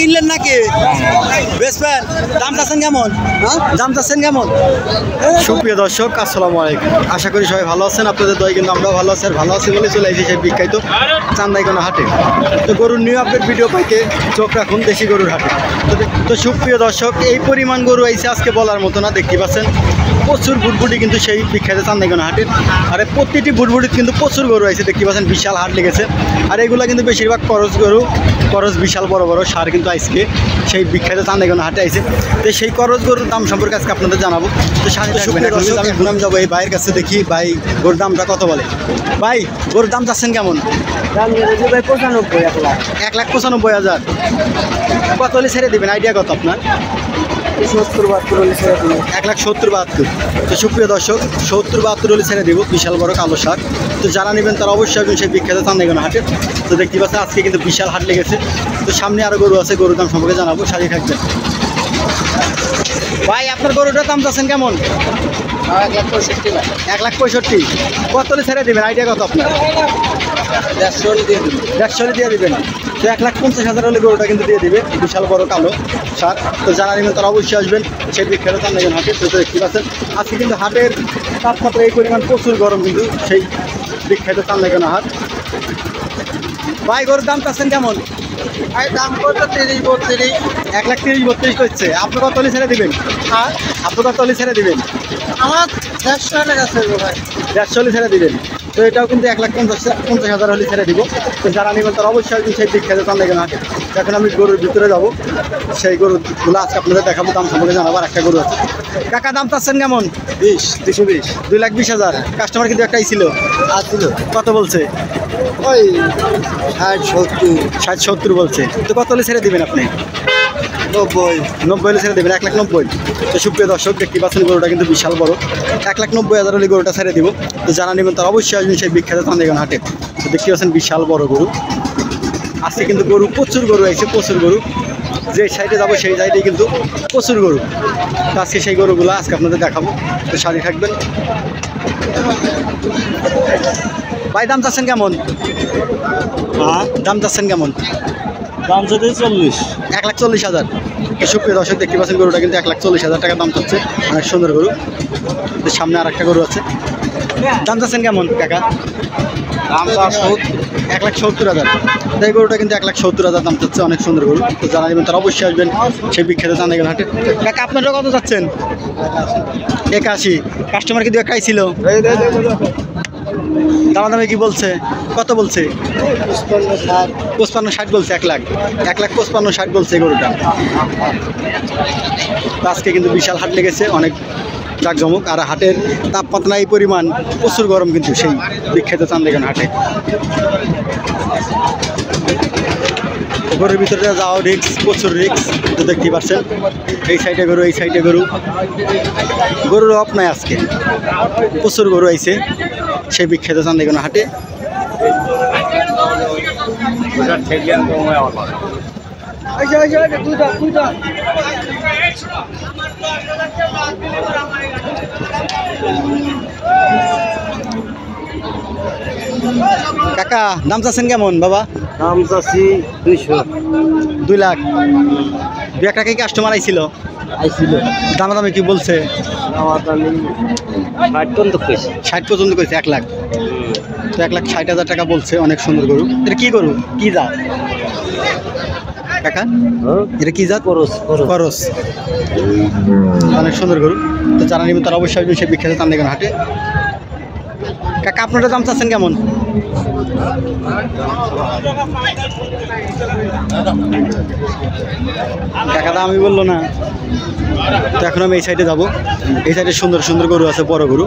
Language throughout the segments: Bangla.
কিনলেন নাকি বেচবেন? দাম চাচ্ছেন কেমন? দাম চাচ্ছেন কেমন? সুপ্রিয় দর্শক আসসালামু আলাইকুম, আশা করি সবাই ভালো আছেন। আপনাদের দয় কিন্তু আমরাও ভালো আছি, আর ভালো আছি বলে চলে এসেছি সেই বিখ্যাত চান্দাইকোনা হাটে। তো গরুর নিউ আপডেট ভিডিও পাইতে চোখ রাখুন দেশি গরুর হাটে। তো সুপ্রিয় দর্শক, এই পরিমাণ গরু আইছে আজকে বলার মতো না। দেখতে পাচ্ছেন প্রচুর বুটবুটি কিন্তু সেই বিখ্যাত চান্দাইকোনা হাটের। আর প্রতিটি বুটবুটিতে কিন্তু প্রচুর গরু আইছে, দেখতে পাচ্ছেন বিশাল হাট লেগেছে। আর এগুলো কিন্তু বেশিরভাগ করজ গরু, করজ বিশাল বড় বড় সার কিন্তু আজকে সেই বিখ্যাত চান্দাইকোনা হাটে আইছে। তো সেই করজ গরুর দাম সম্পর্কে আজকে আপনাদের জানাবো। তো আমি যাবো এই ভাইয়ের কাছে, দেখি ভাই গরুর দামটা কত বলে। ভাই গরুর দাম চাচ্ছেন কেমন? দাম ভাই 95, 1,95,000। কত হলে ছেড়ে দেবেন, আইডিয়া কত আপনার? 70-72 হলে ছেড়ে দেবো। 1,70,72। তো সুপ্রিয় দর্শক, 70-72 হলে ছেড়ে দেবো, বিশাল বড় কালো সার। তো যারা নেবেন তারা অবশ্যই আসবেন সেই বিখ্যাত চান্দাইকোনা হাটে। তো দেখতে পাচ্ছেন আজকে কিন্তু বিশাল হাট লেগেছে। তো সামনে আরও গরু আছে, গরুর দাম সম্পর্কে জানাবো, সাথে থাকবেন। ভাই আপনার গরুটার দাম চাচ্ছেন কেমন? 1,65,000। 1,65,000। কত হলে ছেড়ে দেবেন, আইডিয়া কত আপনার? 150 দিয়ে দেবেন। তো 1,50,000 হলে গরুটা কিন্তু দিয়ে দিবে, বিশাল বড় কালো সার। তো যারা নেবেন তারা অবশ্যই আসবেন সেই বিখ্যাত চান্দাইকোনা হাটে। তো দেখতে পাচ্ছেন আজকে কিন্তু হাটের তাপমাত্রা এই পরিমাণ প্রচুর গরম, কিন্তু সেই বিখ্যাত চান্দাইকোনা হাট। ভাই গরুর দাম চাচ্ছেন কেমন? ভাই দাম কত? 30-32। 1,30,000-32 করছে। আপনি কত হলে ছেড়ে দেবেন? আর আপনি কত হলে ছেড়ে দেবেন? আমার 150 টাকা ছেড়ে ভাই। 150 হলে ছেড়ে দেবেন। তো এটাও কিন্তু 1,50,000 হলে ছেড়ে দিব। তো যারা নেবেন তারা অবশ্যই আসবেন সেই বিখ্যাত চান্দাইকোনা হাটে। এখন আমি গরুর ভিতরে যাবো, সেই গরুগুলো আজকে আপনাদের দেখাবো, দাম সম্পর্কে জানাবো। আর একটা গরু আছে। কাকা দাম চাচ্ছেন কেমন? 220। 2,20,000। কাস্টমার কিন্তু একটাই ছিল, আসছিল কত বলছে? ওই 60-70। 60-70 বলছে। তো কত হলে ছেড়ে দেবেন আপনি? 90 হলে ছেড়ে দেবেন। 1,90,000। তো সুপ্রিয় দর্শক দেখতে পাচ্ছেন গরুটা কিন্তু বিশাল বড়। 1,90,000 হলে গরুটা ছেড়ে দিব। তো যারা নেবেন তারা অবশ্যই আসবেন সেই বিখ্যাত চান্দাইকোনা হাটে। তো দেখতে পাচ্ছেন বিশাল বড় গরু। আজকে কিন্তু গরু প্রচুর গরু আছে, প্রচুর গরু। যে সাইডে যাবো সেই সাইডে কিন্তু প্রচুর গরু। তো আজকে সেই গরুগুলো আজকে আপনাদের দেখাবো। তো সাথে থাকবেন। ভাই দাম চাচ্ছেন কেমন? দাম চাচ্ছেন কেমন? দাম যদি 40। 1,40,000। সুপ্রিয় দর্শক দেখতে পাচ্ছেন গরুটা কিন্তু 1,40,000 টাকা দাম চাচ্ছে, অনেক সুন্দর গরু। সামনে আর একটা গরু আছে। দাম চাচ্ছেন কেমন কাকা? দাম 1,70,000। তো এই গরুটা কিন্তু 1,70,000 দাম চাচ্ছে, অনেক সুন্দর গরু। তো যারা নেবেন তারা অবশ্যই আসবেন সেই বিখ্যাত চান্দাইকোনা হাটে। কাকা আপনারা কত চাচ্ছেন? 81। কাস্টমার কিন্তু একটাই ছিল, দামাদামি কি বলছে? কত বলছে? 55-60 বলছে। 1,55,60 বলছে এই গরুটা। আজকে কিন্তু বিশাল হাট লেগেছে, অনেক জাঁকজমক। আর হাটের তাপমাত্রা এই পরিমাণ প্রচুর গরম কিন্তু সেই বিখ্যাত চান্দাইকোনা হাটে। গরুর ভিতরে যাওয়া রিক্স, প্রচুর রিক্স। তো দেখতেই পাচ্ছেন এই সাইডে গরু, এই সাইডে গরু। গরুর অফ নাই আজকে, প্রচুর গরু আইছে সেই বিখ্যাত চান্দাইকোনা হাটে। কাকা দাম চাচ্ছেন কেমন বাবা? দাম চাচ্ছি 200। 2 লাখ। 2 টাকা কি কাস্টমার আইছিল? দামাদামি কি বলছে? আমার দামি 60 পর্যন্ত কইছে। 60 পর্যন্ত কইছে। 1 লাখ। তো 1,60,000 টাকা বলছে, অনেক সুন্দর গরু। এটা কি গরু, কি জাত কাকা? এটা কি জাত? করস। অনেক সুন্দর গরু। তো যারা নেবেন তারা অবশ্যই আসবেন সেই বিখ্যাত চান্দাইকোনা হাটে। কাকা আপনারা দাম চাচ্ছেন কেমন? কাকা দাম আমি বললো না। তো এখন আমি এই সাইডে যাবো, এই সাইডে সুন্দর সুন্দর গরু আছে, বড় গরু।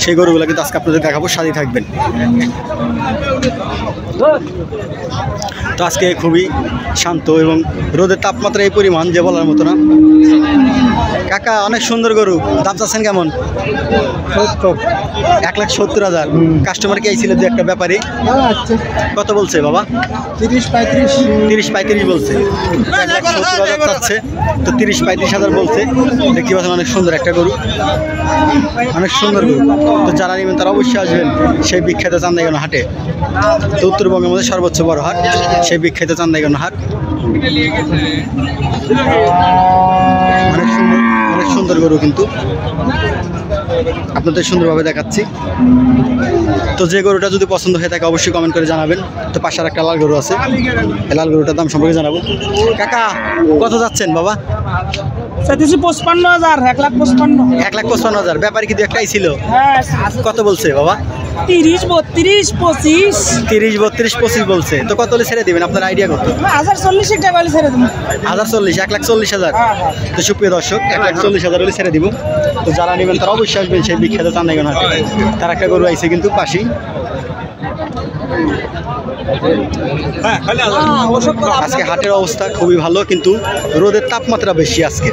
সেই গরুগুলো কিন্তু আজকে আপনাদের দেখাবো, সাথে থাকবেন। তো আজকে খুবই শান্ত এবং রোদের তাপমাত্রা এই পরিমাণ যে বলার মতো না। কাকা অনেক সুন্দর গরু, দাম চাচ্ছেন কেমন? 1,70,000। কাস্টমার কি আইছিল দু একটা ব্যাপারে? কত বলছে বাবা? 30-35 বলছে। 1,70,000 চাচ্ছে, তো 30-35,000 বলছে। দেখতে পাচ্ছেন অনেক সুন্দর একটা গরু, অনেক সুন্দর গরু। তো যারা নেবেন তারা অবশ্যই আসবেন সেই বিখ্যাত চান্দাইকোনা হাটে। তো উত্তরবঙ্গের মধ্যে সর্বোচ্চ বড় হাট সেই বিখ্যাত চান্দাইকোনা হাট। অনেক সুন্দর গরু কিন্তু আপনাদের সুন্দরভাবে দেখাচ্ছি। তো যে গরুটা যদি পছন্দ হয়ে থাকে অবশ্যই কমেন্ট করে জানাবেন। তো পাশে আর একটা লাল গরু আছে, এই লাল গরুটার দাম সম্পর্কে জানাবো। কাকা কত যাচ্ছেন বাবা? 55,000, 1,55,000। 1,55,000। ব্যাপারে কি দু একটাই ছিল? হ্যাঁ, কত বলছে বাবা? 30, 32, 25। 30, 32, 25 বলছে। তো কত হলে ছেড়ে দিবেন আপনার আইডিয়া কত? 1,040 টাকা বলে ছেড়ে দেবো। 1,040, 1,40,000। তো সুপ্রিয় দর্শক 1,40,000 হলে ছেড়ে দিব। তো যারা নেবেন তারা অবশ্যই আসবেন সেই বিখ্যাত চান্দাইগঞ্জ হাটে। তার একটা গরু আইছে কিন্তু পাশেই। আজকে হাটের অবস্থা খুবই ভালো, কিন্তু রোদের তাপমাত্রা বেশি আজকে,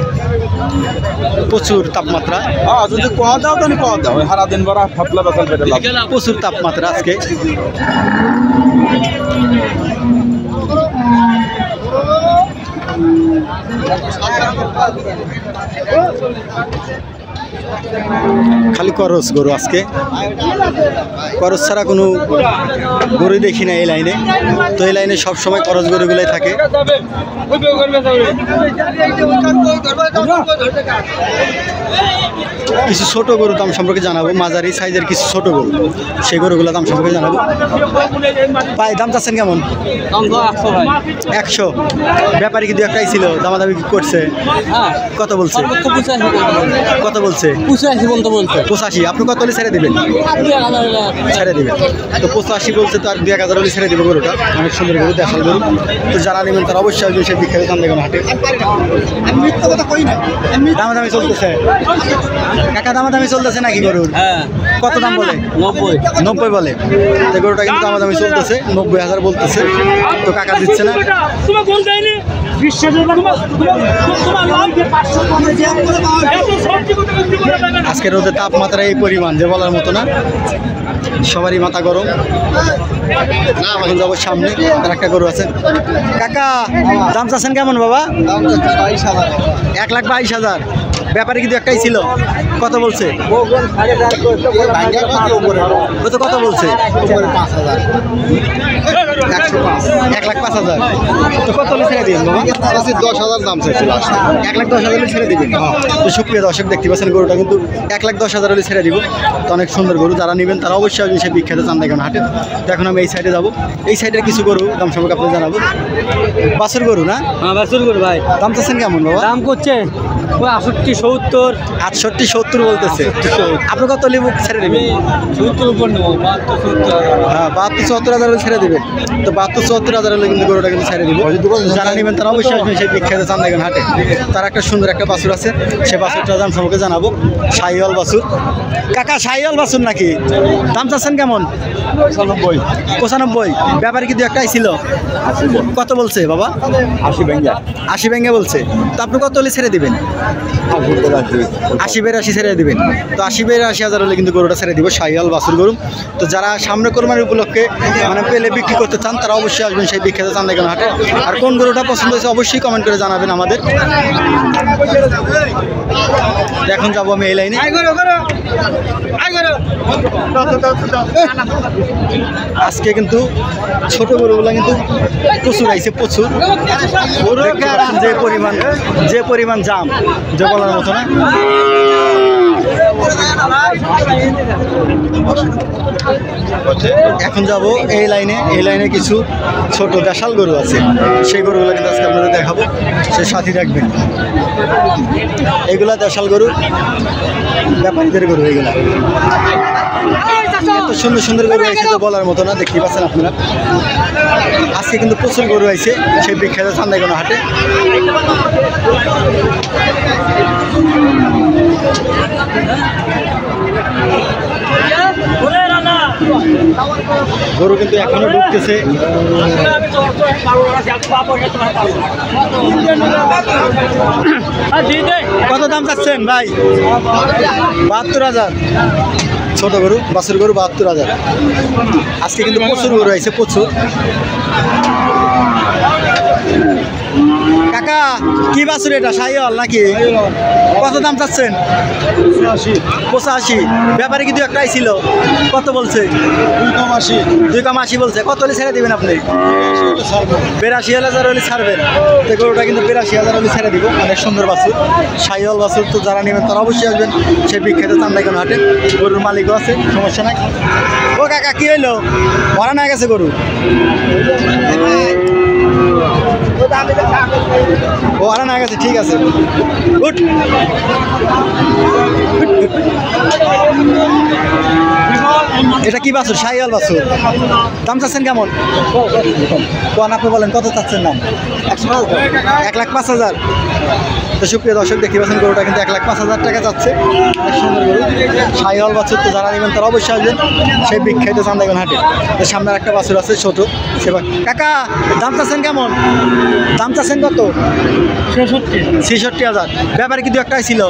প্রচুর তাপমাত্রা। যদি কোয়া দাও তাহলে কোয়া দাও, সারা দিন বড় ফাপলা বেকাল পেটে লাভ। প্রচুর তাপমাত্রা আজকে। খালি করস গরু আজকে, করস ছাড়া কোনো গরু দেখি না এই লাইনে। তো এই লাইনে সবসময় করস গরুগুলাই থাকে। কিছু ছোট গরু দাম সম্পর্কে জানাবো, মাঝারি সাইজের কিছু ছোট গরু, সেই গরুগুলো দাম সম্পর্কে জানাবো। ভাই দাম চাচ্ছেন কেমন? 100। ব্যাপারী কিন্তু একটাই ছিল, দামাদামি করছে। কত বলছে? কত বলছে? 85। আপনি কত হলে ছেড়ে দিবেন? ছেড়ে দিবেন। তো 85 বলছে, তো আর 2,000 হলে ছেড়ে দেবো গরুটা। অনেক সুন্দর গরু, দেশাল গরু। তো যারা নেবেন তারা অবশ্যই আসবেন সেই বিখ্যাত চান্দাইগঞ্জ হাটে। দামাদামি চলতেছে কাকা, দামাদামি চলতেছে নাকি গরুর? কত দাম বলে? 90 বলে। তো গরুটা কিন্তু দামাদামি চলতেছে, 90,000 বলতেছে। তো কাকা দিচ্ছে না। আজকে রোদের তাপমাত্রা এই পরিমাণ যে বলার মতো না, সবারই মাথা গরম। এখন যাবো সামনে, আর একটা গরু আছে। কাকা দাম চাচ্ছেন কেমন বাবা? 1,22,000। ব্যাপারে কিন্তু একটাই ছিল। কত বলছে? কত বলছে? 1,05,000। তো কত হলে ছেড়ে দিবেন বাবা? 10,000 দাম চাইছিল। 1,10,000 হলে ছেড়ে দিবেন। তো সুপ্রিয় দর্শক দেখতে পাচ্ছেন গরুটা কিন্তু 1,10,000 হলে ছেড়ে দিব। তো অনেক সুন্দর গরু, যারা নেবেন তারা অবশ্যই আসবেন সেই বিখ্যাত চান্দাইগঞ্জ হাটে। তো এখন আমি এই সাইডে যাবো, এই সাইডের কিছু গরু দাম সম্পর্কে আপনাদের জানাবো। বাছুর গরু না? হ্যাঁ, বাছুর গরু ভাই। দাম চাচ্ছেন কেমন বাবা? দাম করছে 68, 70। 68, 70 বলতেছে। আপনি কত লিবু ছেড়ে দেবেন? 70 উপর নেবো। হ্যাঁ, 72-74,000 হলে ছেড়ে দেবেন। তো 72-74,000 হলে কিন্তু গরুটা কিন্তু ছেড়ে দিব। যারা নেবেন তারা অবশ্যই আসবেন সেই বিখ্যাত চান্দাইগঞ্জ হাটে। তার একটা সুন্দর একটা বাছুর আছে, সেই বাছুরটার দাম সম্পর্কে জানাবো। শাহিওয়াল বাছুর। কাকা শাহিওয়াল বাছুর নাকি? দাম চাচ্ছেন কেমন? 95। ব্যাপারে কিন্তু একটাই ছিল। কত বলছে বাবা? 80 ভেঙে বলছে। তো আপনি কত হলে ছেড়ে দিবেন? 80-82 ছেড়ে দিবেন। তো 80-82,000 হলে কিন্তু গরুটা ছেড়ে দিব, শাহিওয়াল বাছুর গরু। তো যারা সামনে কোরবানির উপলক্ষে মানে পেলে বিক্রি করতে চান তারা অবশ্যই আসবেন সেই বিখ্যাত চান্দাইগঞ্জ হাটে। আর কোন গরুটা পছন্দ হয়েছে অবশ্যই কমেন্ট করে জানাবেন আমাদের। এখন যাবো আমি এই লাইনে। আজকে কিন্তু ছোট গরুগুলা কিন্তু প্রচুর আইছে, প্রচুর। যে পরিমাণ জাম, যে বলার মতো না। এখন যাব এই লাইনে কিছু ছোট দেশাল গরু আছে, সেই গরুগুলো কিন্তু আজকে আপনাদের দেখাবো, সে সাথী রাখবেন। এগুলা দেশাল গরু, ব্যাপারীদের গরু। এগুলা এত সুন্দর সুন্দর গরু আইছে তো বলার মতো না, দেখতে পাচ্ছেন আপনারা। আজকে কিন্তু প্রচুর গরু আইছে সেই বিখ্যাত চান্দাইগঞ্জ হাটে। গরু কিন্তু এখনো ঢুকতেছে। কত দাম চাচ্ছেন ভাই? 72,000। ছোট গরু, বাছুর গরু 72,000। আজকে কিন্তু প্রচুর গরু আইছে, প্রচুর। কাকা কি বাছুর এটা শাহিওয়াল নাকি? কত দাম চাচ্ছেন? 85। ব্যাপারে কি 2-1টাই ছিল? কত বলছে? 2,80 বলছে। কত হলে ছেড়ে দিবেন আপনি? 82,000 হলে ছাড়বেন। তো গরুটা কিন্তু 82,000 হলে ছেড়ে দিব। অনেক সুন্দর বাছুর, শাহিওয়াল বাছুর। তো যারা নেবেন তারা অবশ্যই আসবেন সেই বিখ্যাত চান্দাইখান হাটে। গরুর মালিকও আছে, সমস্যা নাই। ও কাকা কি হইলো? ভরা না গেছে গরু? ও আরে না গেছে, ঠিক আছে, গুড। এটা কি বাছুর? শাহিওয়াল বাছুর। দাম চাচ্ছেন কেমন? কোন আপনি বলেন কত চাচ্ছেন দাম? 1,05,000। তো সুপ্রিয় দর্শক দেখতে পাচ্ছেন গরুটা কিন্তু 1,05,000 টাকা যাচ্ছে। অনেক সুন্দর গরু, শাহিওয়াল বাছুর। তো যারা নেবেন তারা অবশ্যই আসবেন সেই বিখ্যাত চান্দাইখান হাটে। তো সামনে একটা বাছুর আছে ছোট সেবা। কাকা দাম চাচ্ছেন কেমন? দাম চাচ্ছেন কত? 66,000। ব্যাপারে কি 2-1টাই ছিল?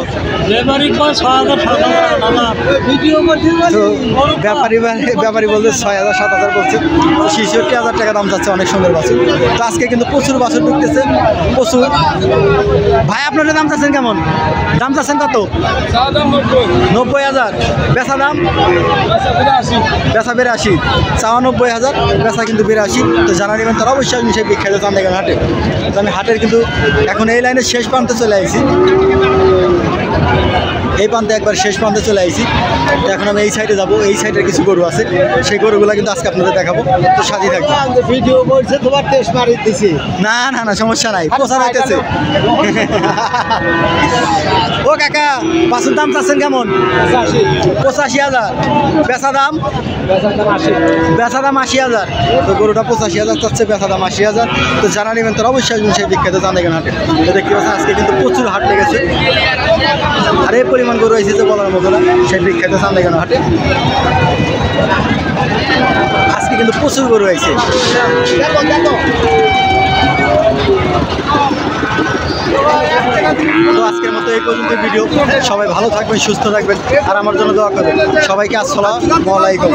তো ব্যাপারী বলছে 6,000-7,000 বলছে। 66,000 টাকা দাম যাচ্ছে। অনেক সুন্দর বাছুর। তো আজকে কিন্তু প্রচুর বাছুর ঢুকতেছে, প্রচুর। ভাই আপনার দাম চাচ্ছেন কেমন? দাম চাচ্ছেন কত? 90,000। বেচা দাম? বেচা 82। চাওয়া 90,000, বেচা কিন্তু 82। তো জানা নেবেন তারা অবশ্যই আসবেন সেই বিখ্যাত চান্দাইখান হাটে। তো আমি হাটের কিন্তু এখন এই লাইনের শেষ প্রান্তে চলে আসছি। এই প্রান্তে একবার শেষ প্রান্তে চলে আসছি। তো এখন আমি এই সাইডে যাবো। এই সাইডের কিছু গরু আছে, সেই গরুগুলো কিন্তু আজকে আপনাদের দেখাবো। তো সাথে থাকবে। ভিডিও করছে তোমার টেস্ট মারি দিছি। না না না, সমস্যা নাই, প্রচার হইতেছে। ও কাকা বাছুর দাম চাচ্ছেন কেমন? 85,000। বেচা দাম? বেচা দাম 80,000। তো গরুটা 85,000 চাচ্ছে, বেচা দাম 80,000। তো জানা নেবেন তারা অবশ্যই আসবেন সেই বিখ্যাত চান্দাইখান হাটে। তো দেখতে পাচ্ছেন আজকে কিন্তু প্রচুর হাট লেগেছে। আর এই পরিমাণ গরু হয়েছে যে বলার মতো না সেই বিখ্যাত চান্দাইখান হাটে। আজকে কিন্তু প্রচুর গরু হয়েছে। তো আজকের মতো এই পর্যন্ত ভিডিও। সবাই ভালো থাকবেন, সুস্থ থাকবেন, আর আমার জন্য দোয়া করবেন। সবাইকে আসসালামু আলাইকুম।